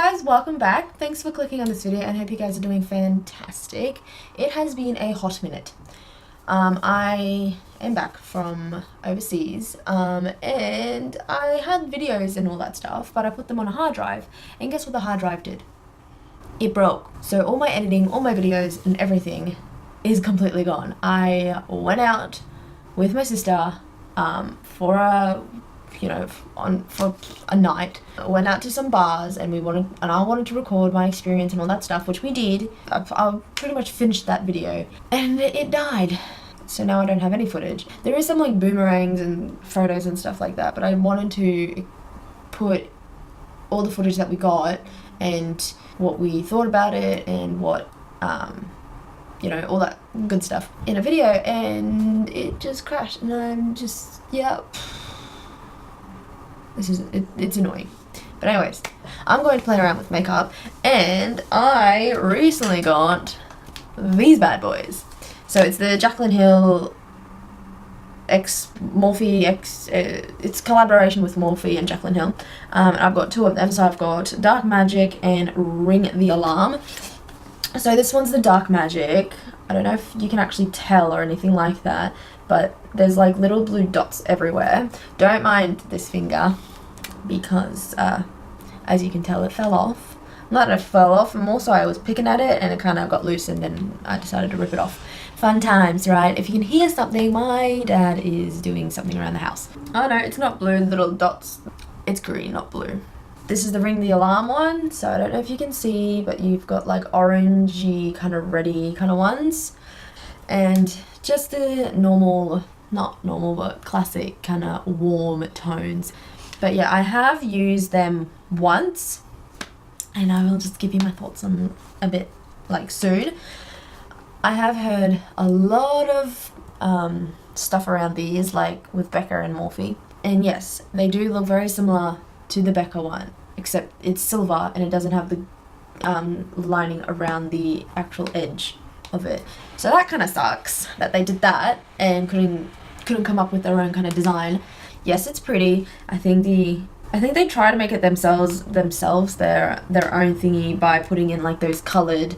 guys, welcome back. Thanks for clicking on this video and I hope you guys are doing fantastic. It has been a hot minute. I am back from overseas and I had videos and all that stuff, but I put them on a hard drive, and guess what the hard drive did? It broke. So all my editing, all my videos and everything is completely gone. I went out with my sister for a night. Went out to some bars and I wanted to record my experience and all that stuff, which we did. I pretty much finished that video and it died. So now I don't have any footage. There is some like boomerangs and photos and stuff like that, but I wanted to put all the footage that we got and what we thought about it and what all that good stuff in a video, and it just crashed and I'm just, yeah. It's annoying. But anyways, I'm going to play around with makeup, and I recently got these bad boys. So it's the Jaclyn Hill Morphe it's collaboration with Morphe and Jaclyn Hill. And I've got two of them. So I've got Dark Magic and Ring the Alarm. So this one's the Dark Magic. I don't know if you can actually tell or anything like that, but there's like little blue dots everywhere. Don't mind this finger because as you can tell, it fell off. Not that it fell off, and also I was picking at it and it kind of got loosened and I decided to rip it off. Fun times, right? If you can hear something, my dad is doing something around the house. Oh no, it's not blue, little dots. It's green, not blue. This is the Ring the Alarm one, so I don't know if you can see, but you've got like orangey, kind of reddy kind of ones. And just the normal, not normal, but classic kind of warm tones. But yeah, I have used them once, and I will just give you my thoughts on a bit like soon. I have heard a lot of stuff around these, like with Becca and Morphe. And yes, they do look very similar to the Becca one, except it's silver and it doesn't have the lining around the actual edge of it. So that kind of sucks that they did that and couldn't come up with their own kind of design. Yes, it's pretty. I think they try to make it themselves their own thingy by putting in like those colored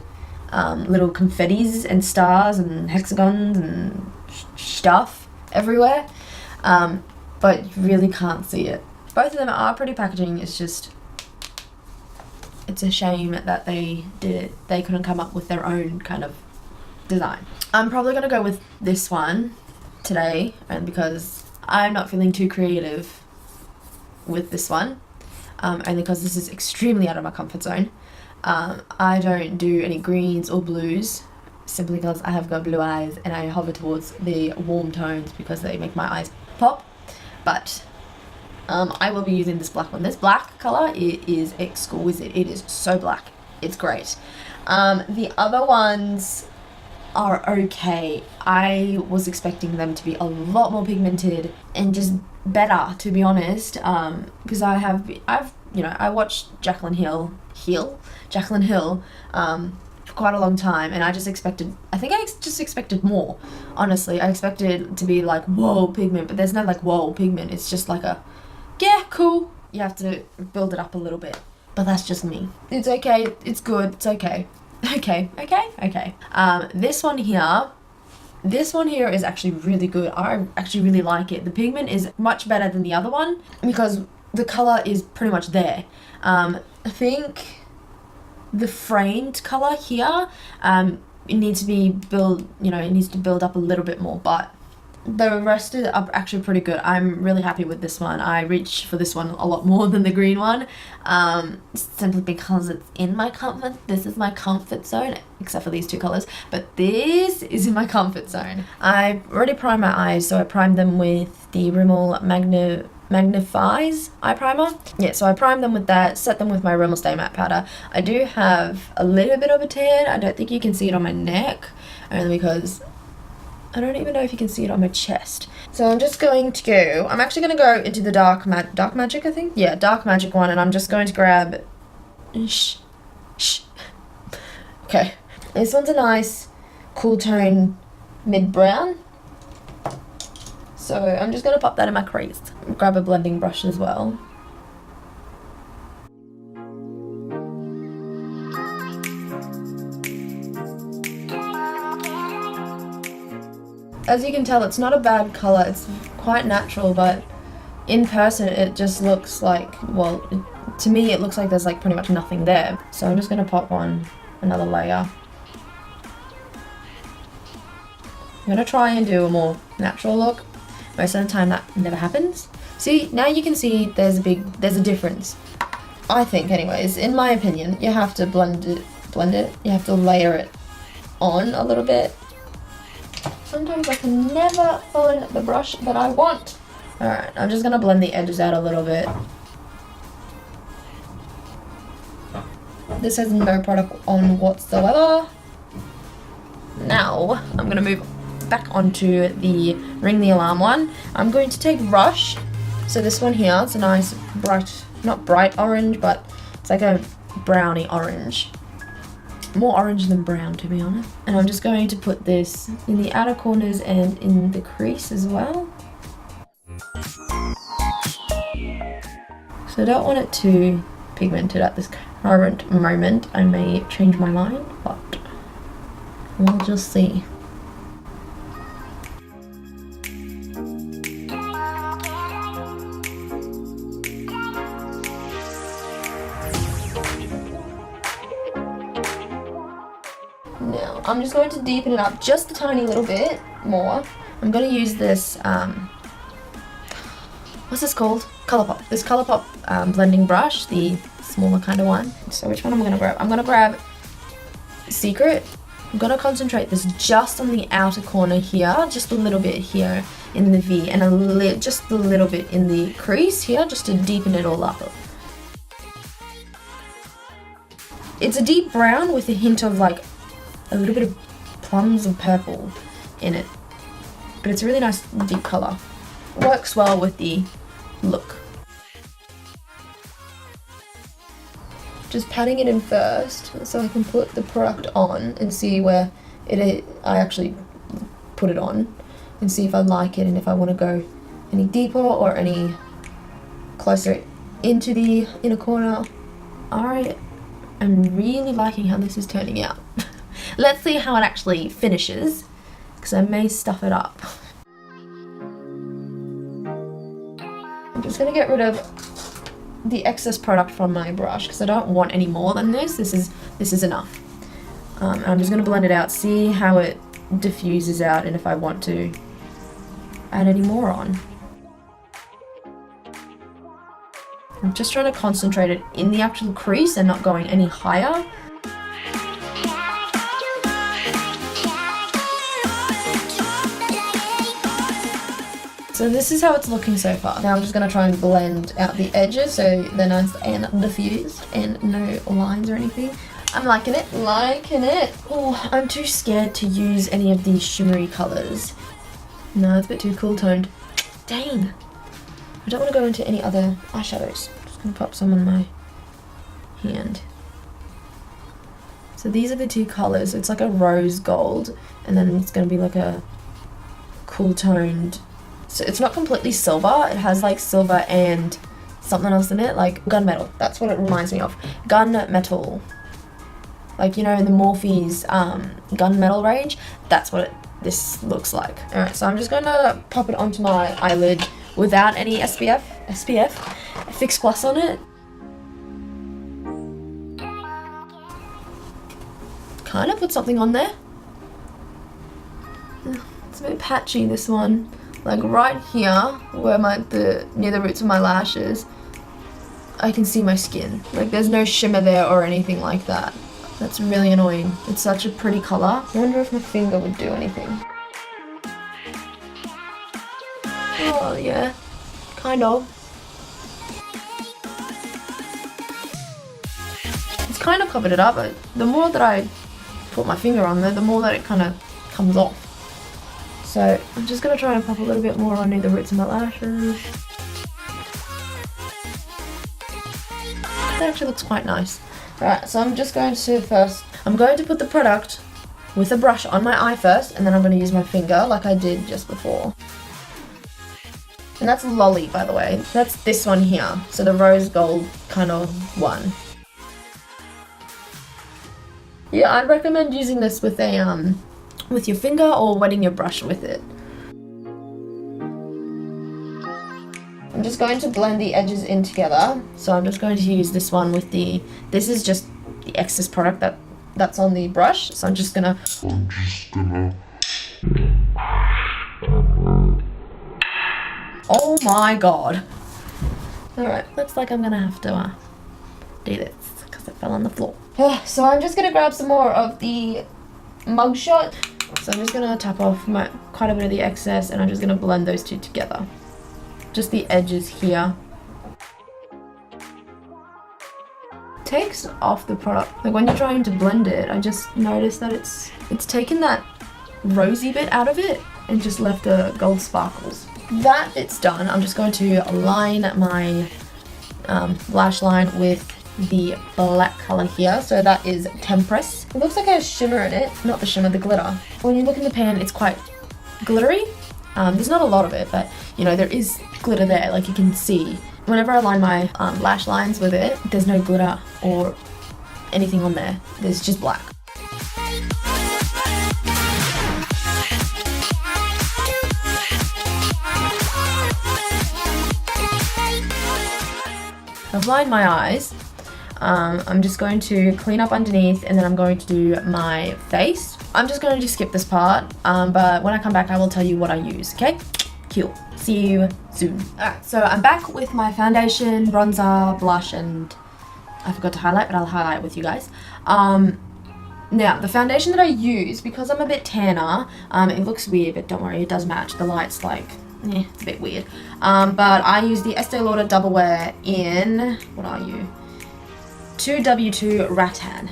little confettis and stars and hexagons and stuff everywhere, but you really can't see it. Both of them are pretty packaging. It's a shame that they couldn't come up with their own kind of design. I'm probably gonna go with this one today, and because I'm not feeling too creative with this one, only because this is extremely out of my comfort zone. I don't do any greens or blues simply because I have got blue eyes and I hover towards the warm tones because they make my eyes pop. But I will be using this black one. This black color, it is exquisite. It is so black. It's great. The other ones are okay. I was expecting them to be a lot more pigmented and just better, to be honest, because I watched Jaclyn Hill for quite a long time, and I just expected more. Honestly, I expected it to be like, whoa, pigment, but there's no like, whoa, pigment. It's just like a, yeah, cool. You have to build it up a little bit, but that's just me. It's okay. It's good. It's okay. Okay. This one here is actually really good. I actually really like it. The pigment is much better than the other one because the color is pretty much there. I think the framed color here, it needs to be it needs to build up a little bit more, but the rest are actually pretty good. I'm really happy with this one. I reach for this one a lot more than the green one, simply because it's in my comfort. This is my comfort zone, except for these two colors, but this is in my comfort zone. I already primed my eyes, so I primed them with the Rimmel Magnifies eye primer. Yeah, so I primed them with that, set them with my Rimmel Stay Matte powder. I do have a little bit of a tan. I don't think you can see it on my neck, only because I don't even know if you can see it on my chest. So I'm just going to go, I'm actually going to go into the Dark Magic, I think? Yeah, Dark Magic one, and I'm just going to grab, okay. This one's a nice cool tone mid-brown. So I'm just going to pop that in my crease. Grab a blending brush as well. As you can tell, it's not a bad colour, it's quite natural, but in person it just looks like, well, to me it looks like there's like pretty much nothing there. So I'm just going to pop on another layer. I'm going to try and do a more natural look. Most of the time that never happens. See, now you can see there's a difference. I think anyways, in my opinion, you have to blend it, you have to layer it on a little bit. Sometimes I can never find the brush that I want. Alright, I'm just going to blend the edges out a little bit. This has no product on whatsoever. Now, I'm going to move back onto the Ring the Alarm one. I'm going to take Rush. So this one here, it's a nice bright, not bright orange, but it's like a browny orange. More orange than brown, to be honest. And I'm just going to put this in the outer corners and in the crease as well. So I don't want it too pigmented at this current moment. I may change my mind, but we'll just see. Now, I'm just going to deepen it up just a tiny little bit more. I'm going to use this, what's this called? Colourpop. This Colourpop blending brush, the smaller kind of one. So which one am I going to grab? I'm going to grab Secret. I'm going to concentrate this just on the outer corner here, just a little bit here in the V, and just a little bit in the crease here, just to deepen it all up. It's a deep brown with a hint of like a little bit of plums of purple in it, but it's a really nice deep colour. Works well with the look. Just patting it in first so I can put the product on and see where I actually put it on, and see if I like it and if I want to go any deeper or any closer into the inner corner. Alright, I'm really liking how this is turning out. Let's see how it actually finishes, because I may stuff it up. I'm just going to get rid of the excess product from my brush because I don't want any more than this. This is enough. I'm just going to blend it out, see how it diffuses out, and if I want to add any more on. I'm just trying to concentrate it in the actual crease and not going any higher. So this is how it's looking so far. Now I'm just going to try and blend out the edges so they're nice and diffused and no lines or anything. I'm liking it, Oh, I'm too scared to use any of these shimmery colours. No, it's a bit too cool toned. Dang. I don't want to go into any other eyeshadows. I'm just going to pop some on my hand. So these are the two colours. It's like a rose gold, and then it's going to be like a cool toned. So it's not completely silver, it has like silver and something else in it, like gunmetal. That's what it reminds me of. Gunmetal. Like, you know, in the Morphe's gunmetal range, that's what this looks like. Alright, so I'm just going to pop it onto my eyelid without any SPF, Fix Plus on it. Kind of put something on there. It's a bit patchy, this one. Like right here, where near the roots of my lashes, I can see my skin. Like there's no shimmer there or anything like that. That's really annoying. It's such a pretty colour. I wonder if my finger would do anything. Oh yeah, kind of. It's kind of covered it up, but the more that I put my finger on there, the more that it kind of comes off. So I'm just going to try and pop a little bit more on the roots of my lashes. That actually looks quite nice. Alright, so I'm just going to put the product with a brush on my eye first, and then I'm going to use my finger like I did just before. And that's Lolly, by the way. That's this one here. So the rose gold kind of one. Yeah, I'd recommend using this with a with your finger or wetting your brush with it. I'm just going to blend the edges in together. So I'm just going to use this one with this is just the excess product that's on the brush. So I'm just gonna oh my god. Alright, looks like I'm gonna have to do this because it fell on the floor. So I'm just gonna grab some more of the mugshot. So I'm just gonna tap off quite a bit of the excess, and I'm just gonna blend those two together. Just the edges here. Takes off the product. Like when you're trying to blend it, I just noticed that it's taken that rosy bit out of it and just left the gold sparkles. That it's done, I'm just going to line my lash line with the black color here. So that is Temptress. It looks like it has shimmer in it, not the shimmer, the glitter. When you look in the pan, it's quite glittery. There's not a lot of it, but you know, there is glitter there, like you can see. Whenever I line my lash lines with it, there's no glitter or anything on there. There's just black. I've lined my eyes. I'm just going to clean up underneath, and then I'm going to do my face. I'm just going to skip this part, but when I come back I will tell you what I use, okay? Cool. See you soon. Alright, so I'm back with my foundation, bronzer, blush, and I forgot to highlight, but I'll highlight with you guys. Now, the foundation that I use, because I'm a bit tanner, it looks weird, but don't worry, it does match. The light's like, it's a bit weird. But I use the Estee Lauder Double Wear in, what are you? 2W2 Rattan?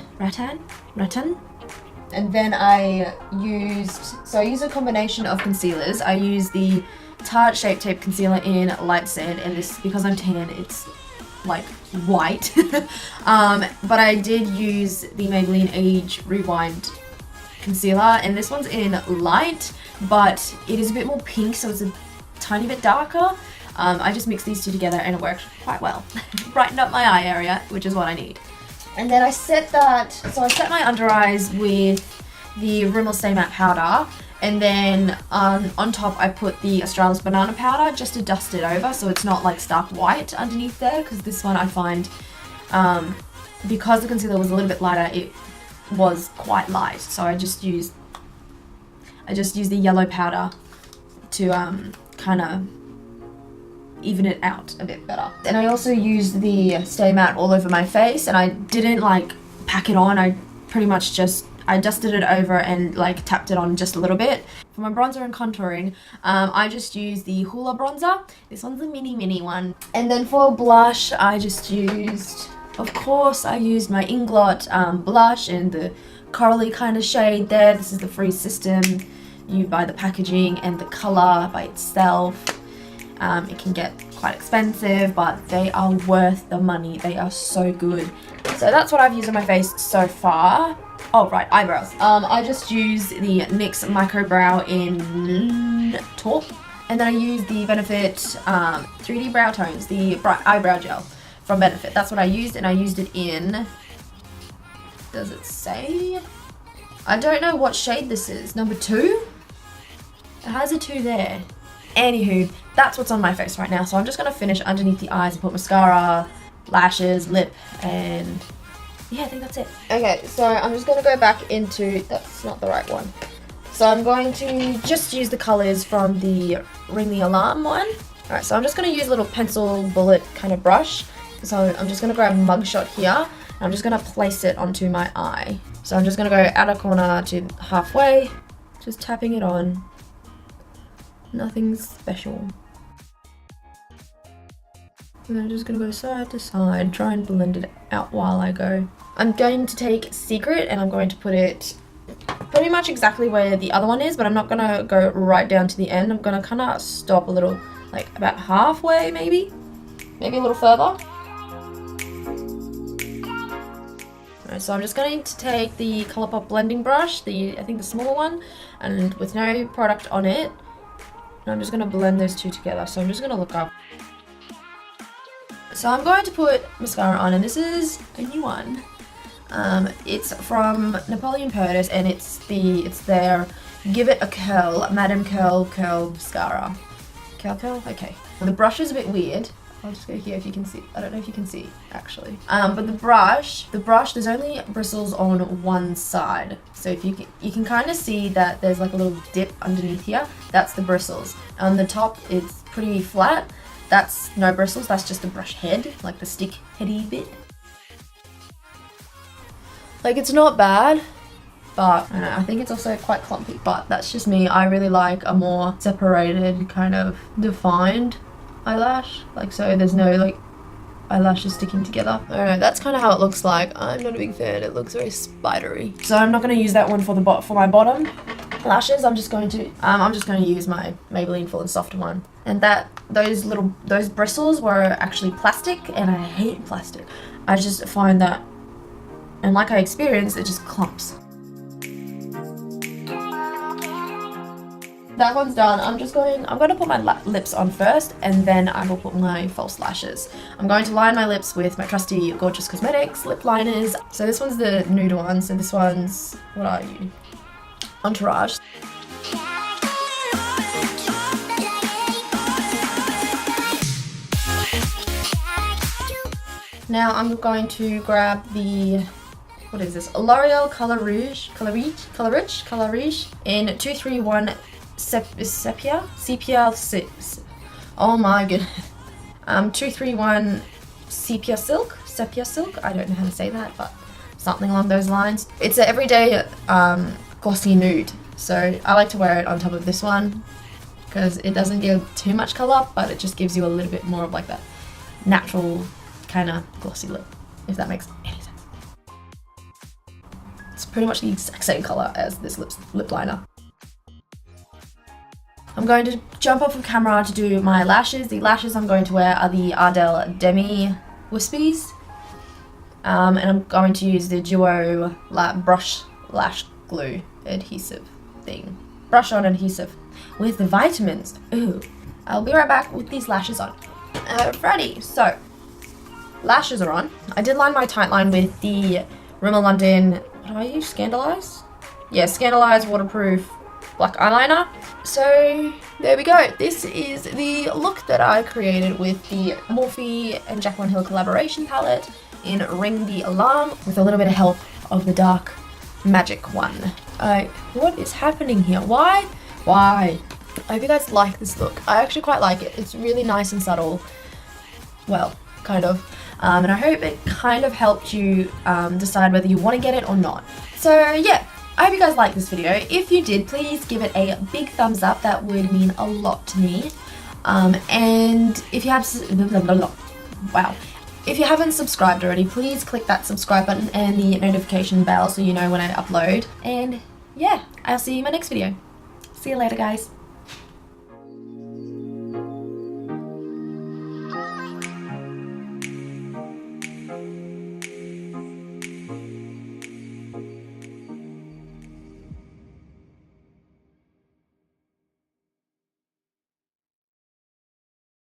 And then I use a combination of concealers. I use the Tarte Shape Tape Concealer in Light Sand, and this, because I'm tan, it's like white. But I did use the Maybelline Age Rewind concealer, and this one's in light, but it is a bit more pink, so it's a tiny bit darker. I just mixed these two together and it worked quite well. Brightened up my eye area, which is what I need. And then I set my under eyes with the Rimmel Stay Matte powder, and then on top I put the Australis Banana powder just to dust it over so it's not like stark white underneath there, because this one I find, because the concealer was a little bit lighter, it was quite light, so I just used the yellow powder to kind of even it out a bit better. And I also used the Stay Matte all over my face, and I didn't like pack it on. I pretty much I dusted it over and like tapped it on just a little bit. For my bronzer and contouring, I just used the Hoola bronzer. This one's a mini one. And then for blush, I just used, of course, I used my Inglot blush in the corally kind of shade there. This is the Free System. You buy the packaging and the color by itself. It can get quite expensive, but they are worth the money. They are so good. So that's what I've used on my face so far. Oh, right, eyebrows. I just used the NYX Micro Brow in Taupe. And then I used the Benefit 3D Brow Tones, the Bright Eyebrow Gel from Benefit. That's what I used, and I used it in, does it say? I don't know what shade this is. Number 2? It has a 2 there. Anywho, that's what's on my face right now. So I'm just going to finish underneath the eyes and put mascara, lashes, lip, and yeah, I think that's it. Okay, so I'm just going to go back into, that's not the right one. So I'm going to just use the colours from the Ring the Alarm one. Alright, so I'm just going to use a little pencil bullet kind of brush. So I'm just going to grab Mugshot here, and I'm just going to place it onto my eye. So I'm just going to go outer corner to halfway, just tapping it on. Nothing special. And then I'm just going to go side to side, try and blend it out while I go. I'm going to take Secret and I'm going to put it pretty much exactly where the other one is, but I'm not going to go right down to the end. I'm going to kind of stop a little, like about halfway maybe a little further. Alright, so I'm just going to take the Colourpop blending brush, I think the smaller one, and with no product on it, and I'm just going to blend those two together. So I'm just going to look up. So I'm going to put mascara on, and this is a new one. It's from Napoleon Purtis, and it's their Give It a Curl, Madame Curl mascara. Curl? Okay. The brush is a bit weird. I'll just go here if you can see. I don't know if you can see actually. But the brush, there's only bristles on one side. So if you can kind of see that there's like a little dip underneath here. That's the bristles. On the top, it's pretty flat. That's no bristles. That's just the brush head, like the stick heady bit. Like it's not bad, but I don't know, I think it's also quite clumpy. But that's just me. I really like a more separated, kind of defined eyelash, like so there's no like eyelashes sticking together. I don't know, that's kind of how it looks like. I'm not a big fan. It looks very spidery, so I'm not going to use that one for my bottom lashes. I'm just going to use my Maybelline Full and Soft one. And those bristles were actually plastic, and I hate plastic. I just find that, and like I experienced, it just clumps. That one's done. I'm going to put my lips on first, and then I will put my false lashes. I'm going to line my lips with my trusty Gorgeous Cosmetics lip liners. So this one's the nude one, so this one's, what are you? Entourage. Now I'm going to grab the, what is this? L'Oreal Color Rouge in 231 sepia 6. Oh my goodness. 231 sepia silk. I don't know how to say that, but something along those lines. It's an everyday glossy nude, so I like to wear it on top of this one because it doesn't give too much color, but it just gives you a little bit more of like that natural kind of glossy lip, if that makes any sense. It's pretty much the exact same color as this lip liner. I'm going to jump off of camera to do my lashes. The lashes I'm going to wear are the Ardell Demi Wispies. And I'm going to use the Duo Brush Lash Glue adhesive thing. Brush on adhesive with the vitamins. Ooh. I'll be right back with these lashes on. Alrighty, so lashes are on. I did line my tight line with the Rimmel London, what do I use? Scandalise? Yeah, Scandalise waterproof black eyeliner. So there we go. This is the look that I created with the Morphe and Jaclyn Hill collaboration palette in Ring the Alarm, with a little bit of help of the Dark Magic one. What is happening here? Why? I hope you guys like this look. I actually quite like it. It's really nice and subtle. Well, kind of. And I hope it kind of helped you decide whether you want to get it or not. So yeah, I hope you guys liked this video. If you did, please give it a big thumbs up. That would mean a lot to me. And if you have, wow. If you haven't subscribed already, please click that subscribe button and the notification bell so you know when I upload. And yeah, I'll see you in my next video. See you later, guys.